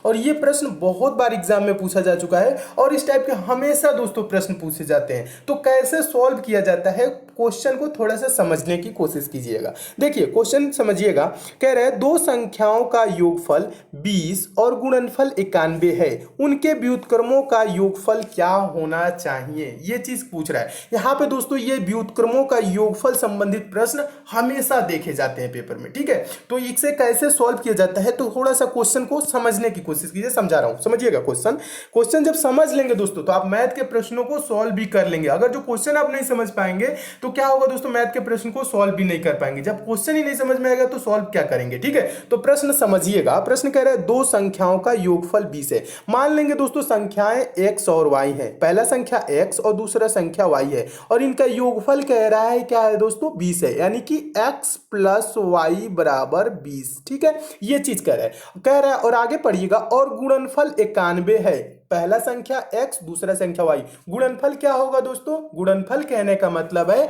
और ये प्रश्न बहुत बार एग्जाम में पूछा जा चुका है और इस टाइप के हमेशा दोस्तों प्रश्न पूछे जाते हैं। तो कैसे सॉल्व किया जाता है, क्वेश्चन को थोड़ा सा समझने की कोशिश कीजिएगा। देखिए क्वेश्चन समझिएगा, कह रहे हैं दो संख्याओं का योगफल 20 और गुणनफल 91 है, उनके व्युत्क्रमों का योगफल क्या होना चाहिए, ये चीज पूछ रहा है। यहाँ पे दोस्तों ये व्युत्क्रमों का योगफल संबंधित प्रश्न हमेशा देखे जाते हैं पेपर में, ठीक है। तो इसे कैसे सॉल्व किया जाता है, तो थोड़ा सा क्वेश्चन को समझने की कोशिश कीजिए, समझा रहा हूं, समझिएगा। क्वेश्चन जब समझ लेंगे दोस्तों तो आप मैथ के प्रश्नों को सॉल्व भी कर लेंगे। अगर जो क्वेश्चन आप नहीं समझ पाएंगे तो क्या होगा दोस्तों, मैथ के प्रश्न को सॉल्व भी नहीं कर पाएंगे। जब क्वेश्चन ही नहीं समझ में आएगा तो सॉल्व क्या करेंगे, ठीक है। तो प्रश्न समझिएगा, प्रश्न कह रहा है दो संख्याओं का योगफल 20 है। मान लेंगे दोस्तों संख्याएं x और y है, पहला संख्या x और दूसरा संख्या y है और इनका योगफल कह रहा है क्या है दोस्तों, 20 है, यानी कि x प्लस वाई बराबर 20, ठीक है। ये चीज कह रहा है और आगे पढ़िएगा, और गुणनफल 91 है, पहला संख्या x दूसरा संख्या y। गुणनफल क्या होगा दोस्तों, गुणनफल कहने का मतलब है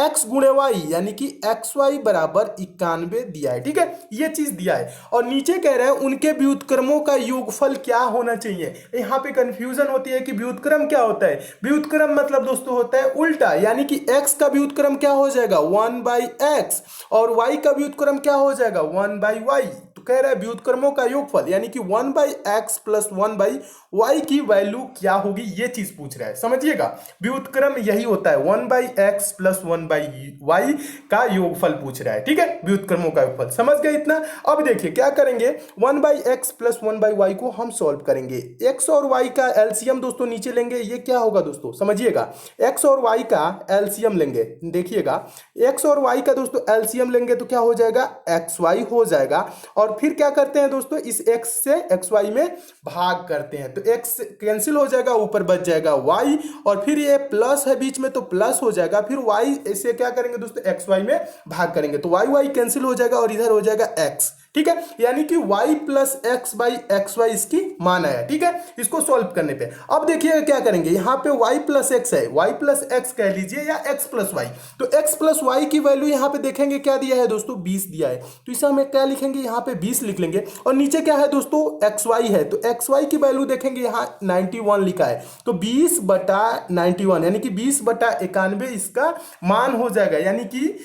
x गुणे y, यानी कि xy बराबर 91 दिया है, ठीक है, ये चीज दिया है। और नीचे कह रहे हैं उनके व्युत्क्रमों का योगफल क्या होना चाहिए। यहाँ पे कंफ्यूजन होती है कि व्युत्क्रम क्या होता है। व्युत्क्रम मतलब दोस्तों होता है उल्टा, यानी कि x का व्युत्क्रम क्या हो जाएगा 1/x और y का व्युत्क्रम क्या हो जाएगा 1/y। तो कह रहा है व्युत्क्रमों का योगफल यानी कि 1/x प्लस 1/y की वैल्यू क्या होगी, ये चीज पूछ रहा है, समझिएगा। व्युत्क्रम यही होता है 1/x प्लस 1/y का योगफल पूछ रहा है, ठीक है, व्युत्क्रमों का योगफल, समझ गए इतना। अब देखिए क्या करेंगे, 1/x प्लस 1/y को हम सॉल्व करेंगे। x और y का एलसीएम दोस्तों नीचे लेंगे, ये क्या होगा दोस्तों, समझिएगा। x और y का एलसीएम लेंगे, देखिएगा x और y का दोस्तों एलसीएम लेंगे तो क्या हो जाएगा, xy हो जाएगा। और फिर क्या करते हैं दोस्तों, इस x से xy में भाग करते हैं तो x कैंसिल हो जाएगा, ऊपर बच जाएगा y और फिर ये प्लस है बीच में तो प्लस हो जाएगा, फिर y इसे क्या करेंगे दोस्तों xy में भाग करेंगे तो y कैंसिल हो जाएगा और इधर हो जाएगा x, ठीक है, यानी कि y plus x by x y इसकी मान आया, ठीक है। इसको सॉल्व करने पे अब देखिए क्या करेंगे, यहाँ पे y प्लस एक्स है, y प्लस एक्स कह लीजिए या x प्लस वाई, तो x प्लस वाई की वैल्यू यहाँ पे देखेंगे क्या दिया है दोस्तों, 20 दिया है, तो इसे हम क्या लिखेंगे, यहाँ पे 20 लिख लेंगे। और नीचे क्या है दोस्तों, xy है, तो xy की वैल्यू देखेंगे यहाँ 91 लिखा है, तो 20/91 यानी कि 20/91 इसका मान हो जाएगा, यानी कि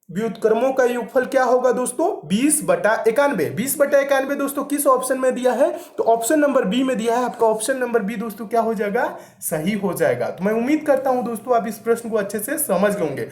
व्युत्क्रमों का योगफल क्या होगा दोस्तों, 20/91। 20/91 दोस्तों किस ऑप्शन में दिया है, तो ऑप्शन नंबर बी में दिया है। आपका ऑप्शन नंबर बी दोस्तों क्या हो जाएगा, सही हो जाएगा। तो मैं उम्मीद करता हूं दोस्तों आप इस प्रश्न को अच्छे से समझ गए होंगे।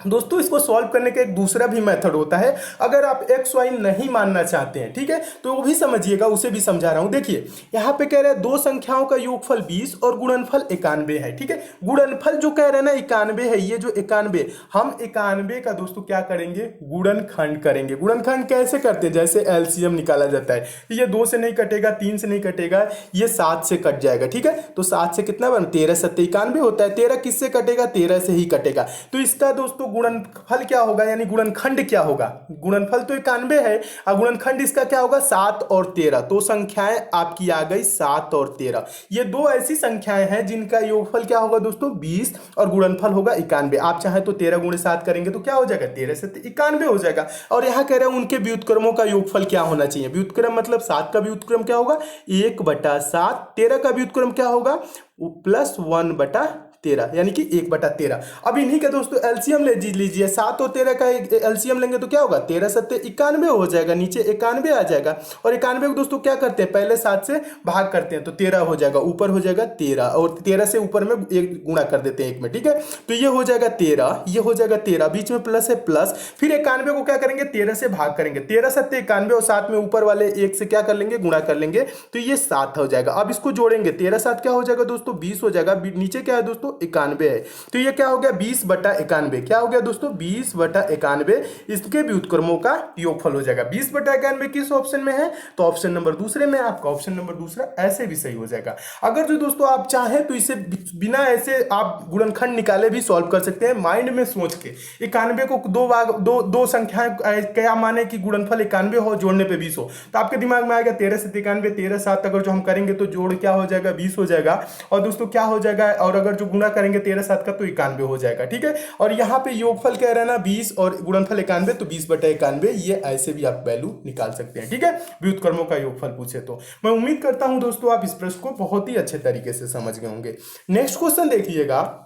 दोस्तों इसको सॉल्व करने का एक दूसरा भी मेथड होता है, अगर आप एक्स वाई नहीं मानना चाहते हैं, ठीक है, तो वो भी समझिएगा, उसे भी समझा रहा हूं। देखिए यहाँ पे कह रहे हैं दो संख्याओं का योगफल 20 और गुणनफल 91 है, ठीक है। गुणनफल जो कह रहे हैं ना 91 है, ये जो 91 हम 91 का दोस्तों क्या करेंगे, गुणनखंड करेंगे। गुणनखंड कैसे करते हैं, जैसे एलसीएम निकाला जाता है, ये 2 से नहीं कटेगा, 3 से नहीं कटेगा, ये 7 से कट जाएगा, ठीक है। तो 7 से कितना बन 13 7 91 होता है, 13 किससे कटेगा, 13 से ही कटेगा। तो इसका दोस्तों गुणनफल क्या होगा, यानी गुणनखंड क्या होगा, गुणनफल तो 91 है और गुणनखंड इसका क्या होगा 7 और 13। तो संख्याएं आपकी आ गई 7 और 13, ये दो ऐसी संख्याएं हैं जिनका योगफल क्या होगा दोस्तों 20 और गुणनफल होगा 91। आप चाहे तो 13 गुणे 7 करेंगे तो क्या हो जाएगा, 13 से 91 हो जाएगा। और यहां कह रहे हैं उनके व्युत्क्रमों का योगफल क्या होना चाहिए। व्युत्क्रम मतलब 7 का व्युत्क्रम क्या होगा 1/7, 13 का व्युत्क्रम क्या होगा प्लस 1/13 यानी कि 1/13। अब इन्हीं का दोस्तों एलसीएम ले लीजिए, 7 और 13 का एलसीएम लेंगे तो क्या होगा 13 7 91 हो जाएगा, नीचे 91 आ जाएगा। और 91 को दोस्तों क्या करते हैं, पहले 7 से भाग करते हैं तो 13 हो जाएगा, ऊपर हो जाएगा 13 और 13 से ऊपर में एक गुणा कर देते हैं 1 में, ठीक है। तो ये हो जाएगा 13, ये हो जाएगा 13, बीच में प्लस है प्लस, फिर 91 को क्या करेंगे 13 से भाग करेंगे, 13 7 91 और 7 में ऊपर वाले 1 से क्या कर लेंगे गुणा कर लेंगे तो ये 7 हो जाएगा। अब इसको जोड़ेंगे 13 7 क्या हो जाएगा दोस्तों 20 हो जाएगा, नीचे क्या है दोस्तों 91 है, तो ये क्या हो गया 20/91, क्या हो गया दोस्तों 20/91, इसके व्युत्क्रमों का योगफल हो जाएगा। 20/91 किस ऑप्शन में है, तो ऑप्शन नंबर दूसरे में, आपका ऑप्शन नंबर दूसरा ऐसे भी सही हो जाएगा। अगर जो दोस्तों आप चाहें तो इसे बिना ऐसे आप गुणनखंड निकाले भी सॉल्व कर सकते हैं, माइंड में सोच के 91 को दो संख्याएं क्या माने कि गुणनफल 91 हो, जोड़ने पे 20 हो, तो आपके दिमाग में आएगा 13 से 91, 13 7 अगर जो हम करेंगे तो जोड़ क्या हो जाएगा 20 हो जाएगा। और दोस्तों क्या हो जाएगा, और अगर जो गुणा करेंगे 13 7 का तो 91 हो जाएगा, ठीक है। और यहाँ पे योगफल कह रहा है ना 20 और गुणनफल 91, तो 20/91, ये ऐसे भी आप वैल्यू निकाल सकते हैं, ठीक है। व्युत्क्रमों का योगफल पूछे तो मैं उम्मीद करता हूं दोस्तों आप इस प्रश्न को बहुत ही अच्छे तरीके से समझ गए होंगे। नेक्स्ट क्वेश्चन देखिएगा,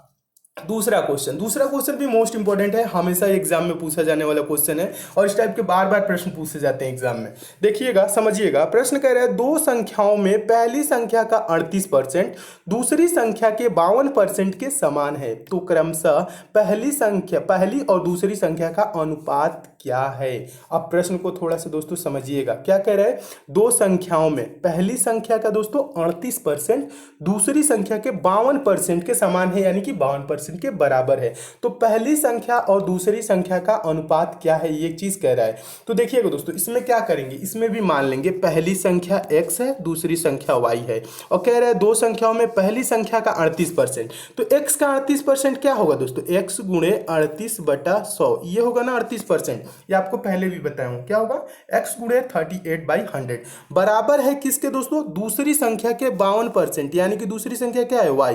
दूसरा क्वेश्चन भी मोस्ट इंपॉर्टेंट है, हमेशा एग्जाम में पूछा जाने वाला क्वेश्चन है और इस टाइप के बार बार प्रश्न पूछे जाते हैं एग्जाम में। देखिएगा, समझिएगा, प्रश्न कह रहा है दो संख्याओं में पहली संख्या का 38% दूसरी संख्या के 52% के समान है, तो क्रमशः पहली और दूसरी संख्या का अनुपात क्या है। अब प्रश्न को थोड़ा सा दोस्तों समझिएगा, क्या कह रहा है, दो संख्याओं में पहली संख्या का दोस्तों 38% दूसरी संख्या के 52% के समान है, यानी कि 52% के बराबर है। तो पहली संख्या और दूसरी संख्या का अनुपात क्या है, ये चीज कह रहा है। तो देखिएगा दोस्तों, इसमें क्या करेंगे, इसमें भी मान लेंगे पहली संख्या x है दूसरी संख्या y है, और कह रहा है दो संख्याओं में पहली संख्या का 38%, तो x का 38% क्या होगा दोस्तों, x गुणे 38/100, ये होगा ना 38%, ये आपको पहले भी बताया हूं, क्या होगा, x गुणे 38/100 बराबर है किसके दोस्तों, दूसरी संख्या के 52%, यानी कि दूसरी संख्या क्या है, y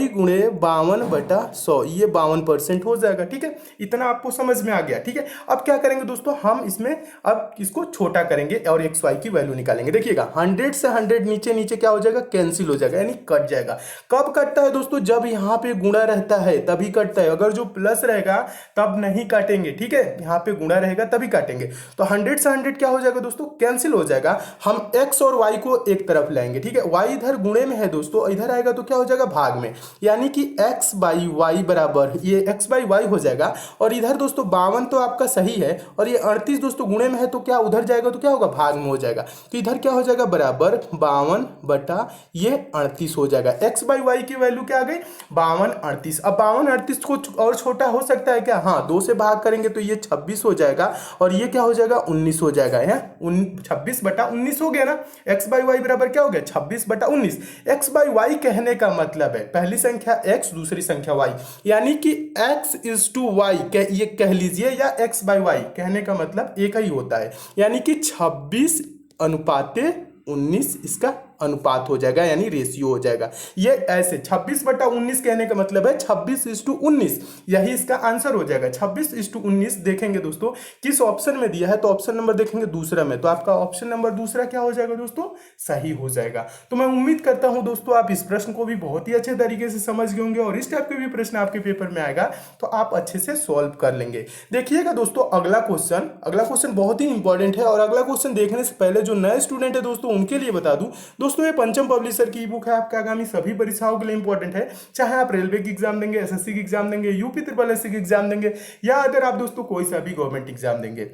गुणे 52/100, ये 52% हो जाएगा, ठीक है। इतना आपको समझ में आ गया, ठीक है। अब क्या करेंगे दोस्तों, हम इसमें अब इसको छोटा करेंगे और एक्स वाई की वैल्यू निकालेंगे। देखिएगा 100 से 100 नीचे नीचे क्या हो जाएगा, कैंसिल हो जाएगा, यानी कट जाएगा। कब कटता है दोस्तों, जब यहाँ पे गुणा रहता है तभी कटता है, अगर जो प्लस रहेगा तब नहीं काटेंगे, ठीक है, यहाँ पे गुणा रहेगा तभी काटेंगे। तो 100 से 100 क्या हो जाएगा दोस्तों, कैंसिल हो जाएगा। हम एक्स और वाई को एक तरफ लाएंगे, ठीक है, वाई इधर गुणे में है दोस्तों, इधर आएगा तो क्या हो जाएगा, भाग में, यानी कि एक्स बाई वाई बराबर, ये एक्स बाई वाई हो जाएगा। और इधर दोस्तों 52 तो आपका सही है, और ये 38 दोस्तों गुणे में है, तो क्या उधर जाएगा तो क्या होगा, भाग में हो जाएगा। तो इधर क्या हो जाएगा, बराबर 52/38 हो जाएगा। एक्स बाई वाई की वैल्यू क्या आ गई, 52/38। अब 52/38 को और छोटा हो सकता है क्या, हाँ, 2 से भाग करेंगे तो ये 26 हो जाएगा, और ये क्या हो जाएगा, 19 हो जाएगा, है 26/19 हो गया ना। एक्स बाई वाई बराबर क्या हो गया, 26/19। एक्स बाई वाई कहने का मतलब है पहली संख्या x दूसरी संख्या y, यानी कि x इज टू वाई, ये कह लीजिए, या x बाई वाई कहने का मतलब एक ही होता है, यानी कि 26:19 इसका अनुपात हो जाएगा, यानी रेशियो हो जाएगा। ये ऐसे 26/19 कहने का मतलब है 26:19, यही इसका आंसर हो जाएगा। 26:19 देखेंगे दोस्तों किस ऑप्शन में दिया है, तो ऑप्शन नंबर देखेंगे दूसरा में, तो आपका ऑप्शन नंबर दूसरा क्या हो जाएगा दोस्तों, सही हो जाएगा। तो मैं उम्मीद करता हूं दोस्तों आप इस प्रश्न को भी बहुत ही अच्छे तरीके से समझ गए होंगे, और इस टाइप के भी प्रश्न आपके पेपर में आएगा तो आप अच्छे से सॉल्व कर लेंगे। देखिएगा दोस्तों अगला क्वेश्चन बहुत ही इंपॉर्टेंट है, और अगला क्वेश्चन देखने से पहले जो नए स्टूडेंट है दोस्तों उनके लिए बता दूं दोस्तों, ये पंचम पब्लिशर की ई बुक है, आपके आगामी सभी परीक्षाओं के लिए इंपॉर्टेंट है, चाहे आप रेलवे की एग्जाम देंगे, एसएससी की एग्जाम देंगे, यूपी ट्रिपल एससी की एग्जाम देंगे, या अगर आप दोस्तों कोई सा भी गवर्नमेंट एग्जाम देंगे।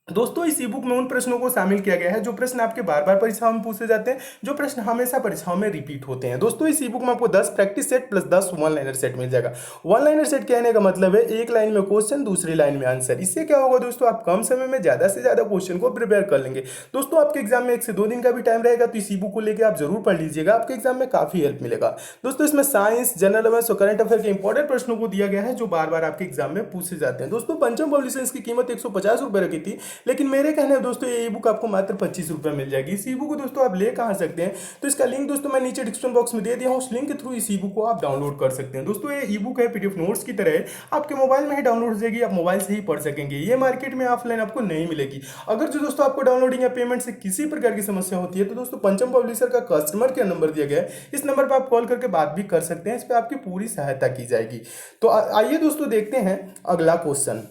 दोस्तों इस ई बुक में उन प्रश्नों को शामिल किया गया है जो प्रश्न आपके बार बार परीक्षाओं में पूछे जाते हैं, जो प्रश्न हमेशा परीक्षाओं में रिपीट होते हैं। दोस्तों इस ई बुक में आपको 10 practice set plus 10 one liner set मिल जाएगा। वन लाइनर सेट कहने का मतलब है एक लाइन में क्वेश्चन, दूसरी लाइन में आंसर। इससे क्या होगा दोस्तों, आप कम समय में ज्यादा से ज्यादा क्वेश्चन को प्रिपेयर कर लेंगे। दोस्तों आपके एग्जाम में 1 से 2 दिन का भी टाइम रहेगा, तो इस ई बुक को लेकर आप जरूर पढ़ लीजिएगा, आपके एग्जाम में काफी हेल्प मिलेगा। दोस्तों इसमें साइंस, जनरल अवेयरनेस और करंट अफेयर के इंपॉर्टेंट प्रश्नों को दिया गया है जो बार बार आपके एग्जाम में पूछे जाते हैं। दोस्तों पंचम पब्लिशर्स की कीमत 150 रुपए रखी थी, लेकिन मेरे कहने दोस्तों ये ई बुक आपको मात्र 25 रुपए मिल जाएगी। इस ई बुक को दोस्तों आप ले कहां सकते हैं, तो इसका लिंक दोस्तों मैं नीचे डिस्क्रिप्शन बॉक्स में दे दिया हूं, उस लिंक के थ्रू इस ई बुक को आप डाउनलोड कर सकते हैं। दोस्तों ये ई बुक है पीडीएफ नोट्स की तरह, आपके मोबाइल में ही डाउनलोड हो जाएगी, आप मोबाइल से ही पढ़ सकेंगे, ये मार्केट में ऑफलाइन आपको नहीं मिलेगी। अगर जो दोस्तों आपको डाउनलोडिंग या पेमेंट से किसी प्रकार की समस्या होती है तो दोस्तों पंचम पब्लिशर का कस्टमर केयर नंबर दिया गया है, इस नंबर पर आप कॉल करके बात भी कर सकते हैं, इस पर आपकी पूरी सहायता की जाएगी। तो आइए दोस्तों देखते हैं अगला क्वेश्चन।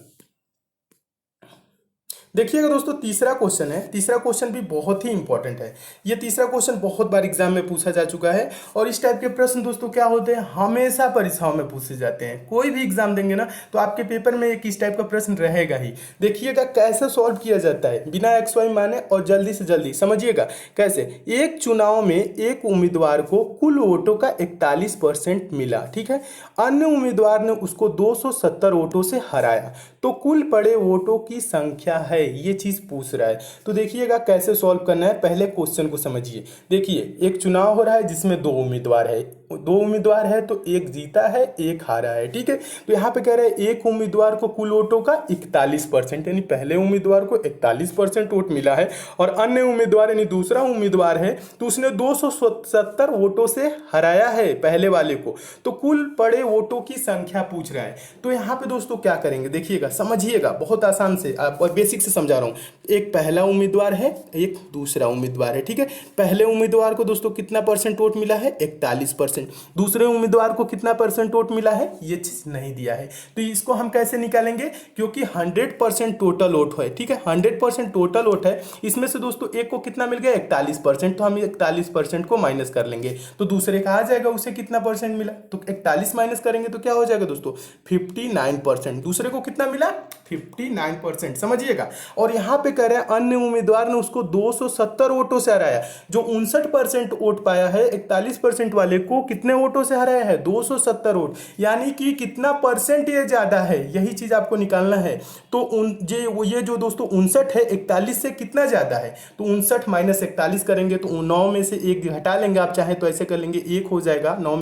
देखिएगा दोस्तों तीसरा क्वेश्चन है, तीसरा क्वेश्चन भी बहुत ही इंपॉर्टेंट है। ये तीसरा क्वेश्चन बहुत बार एग्जाम में पूछा जा चुका है, और इस टाइप के प्रश्न दोस्तों क्या होते हैं, हमेशा परीक्षाओं में पूछे जाते हैं। कोई भी एग्जाम देंगे ना तो आपके पेपर में एक इस टाइप का प्रश्न रहेगा ही। देखिएगा कैसे सॉल्व किया जाता है बिना एक्स वाई माने, और जल्दी से जल्दी समझिएगा कैसे। एक चुनाव में एक उम्मीदवार को कुल वोटों का 41% मिला, ठीक है, अन्य उम्मीदवार ने उसको 270 वोटों से हराया, तो कुल पड़े वोटों की संख्या है, ये चीज पूछ रहा है। तो देखिएगा कैसे सॉल्व करना है, पहले क्वेश्चन को समझिए। देखिए एक चुनाव हो रहा है जिसमें 2 उम्मीदवार है, दो उम्मीदवार है तो एक जीता है एक हारा है, ठीक है। तो यहाँ पे कह रहे हैं एक उम्मीदवार को कुल वोटों का 41%, यानी पहले उम्मीदवार को 41% वोट मिला है, और अन्य उम्मीदवार यानी दूसरा उम्मीदवार है तो उसने 270 वोटों से हराया है पहले वाले को। तो कुल पड़े वोटों की संख्या पूछ रहा है। तो यहाँ पे दोस्तों क्या करेंगे, देखिएगा समझिएगा, बहुत आसान से और बेसिक से समझा रहा हूँ। एक पहला उम्मीदवार है, एक दूसरा उम्मीदवार है, ठीक है। पहले उम्मीदवार को दोस्तों कितना परसेंट वोट मिला है, 41%। दूसरे उम्मीदवार को कितना परसेंट वोट मिला है, ये चीज नहीं दिया है। तो इसको हम कैसे निकालेंगे, क्योंकि 100% टोटल वोट है, ठीक है, 100% टोटल वोट है। इसमें से दोस्तों एक को कितना मिल गया, 41%, तो हम 41% को माइनस कर लेंगे तो दूसरे का आ जाएगा उसे कितना परसेंट मिला, तो 41 माइनस करेंगे तो क्या हो जाएगा दोस्तों, 59%। दूसरे को कितना मिला, 59%, समझिएगा। और यहां पे कह रहे हैं अन्य उम्मीदवार ने उसको 270 वोटों से हराया। जो 59% वोट पाया है, 41% वाले को कितने वोटों से हराया है, 270 वोट, यानी कि कितना परसेंट ये ज्यादा है, यही चीज आपको निकालना है। तो ये जो दोस्तों 59 है, 41 से कितना ज्यादा है, तो 59 माइनस 41 करेंगे तो 9 में से एक घटा लेंगे, आप चाहें तो ऐसे कर लेंगे, एक हो जाएगा, 9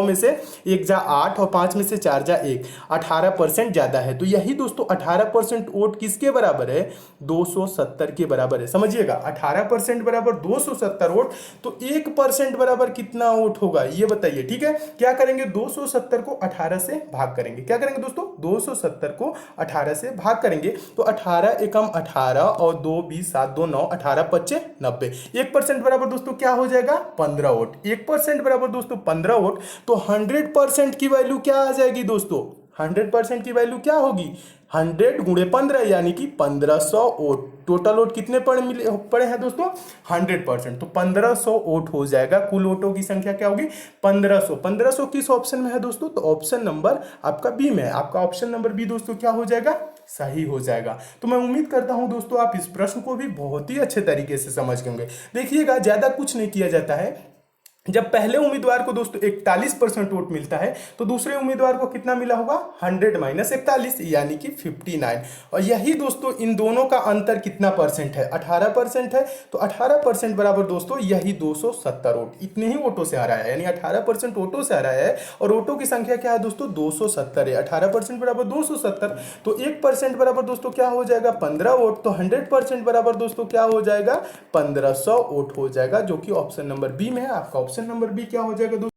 में से एक जा 8 और 5 में से 4 जा 1, 18% ज्यादा है। तो यही दोस्तों 18% वोट किसके बराबर है, 270 के बराबर है, समझिएगा। 18% बराबर 270 वोट, तो 1% बराबर कितना वोट होगा ये बताइए, ठीक है। क्या करेंगे, 270 को 18 से भाग करेंगे, क्या करेंगे दोस्तों, 270 को 18 से भाग करेंगे तो 18 एकम 18 और 2 20 7 2 9, 18 25 90, 1% बराबर दोस्तों क्या हो जाएगा, 15 वोट। 1% बराबर दोस्तों 15 वोट, तो 100% की वैल्यू क्या आ जाएगी दोस्तों, 100% की वैल्यू क्या होगी, 100 गुणे 15 यानी कि 1500 वोट। टोटल वोट कितने पड़े हैं दोस्तों, 100%, तो 1500 वोट हो जाएगा। कुल वोटों की संख्या क्या होगी, 1500। 1500 किस ऑप्शन में है दोस्तों, तो ऑप्शन नंबर आपका बी में है। आपका ऑप्शन नंबर बी दोस्तों क्या हो जाएगा, सही हो जाएगा। तो मैं उम्मीद करता हूं दोस्तों आप इस प्रश्न को भी बहुत ही अच्छे तरीके से समझ गए होंगे। देखिएगा ज्यादा कुछ नहीं किया जाता है। जब पहले उम्मीदवार को दोस्तों 41% वोट मिलता है तो दूसरे उम्मीदवार को कितना मिला होगा, 100 माइनस 41 यानी कि 59। और यही दोस्तों इन दोनों का अंतर कितना परसेंट है, 18% है। तो 18% बराबर दोस्तों यही 270 वोट, इतने ही वोटों से हराया है, यानी 18% वोटों से हराया है। और वोटों की संख्या क्या है दोस्तों, 270 है। 18% बराबर 270, तो 1% बराबर दोस्तों क्या हो जाएगा, 15 वोट। तो 100% बराबर दोस्तों क्या हो जाएगा, 1500 वोट हो जाएगा, जो कि ऑप्शन नंबर बी में है। आपका ऑप्शन नंबर बी क्या हो जाएगा दोस्तों।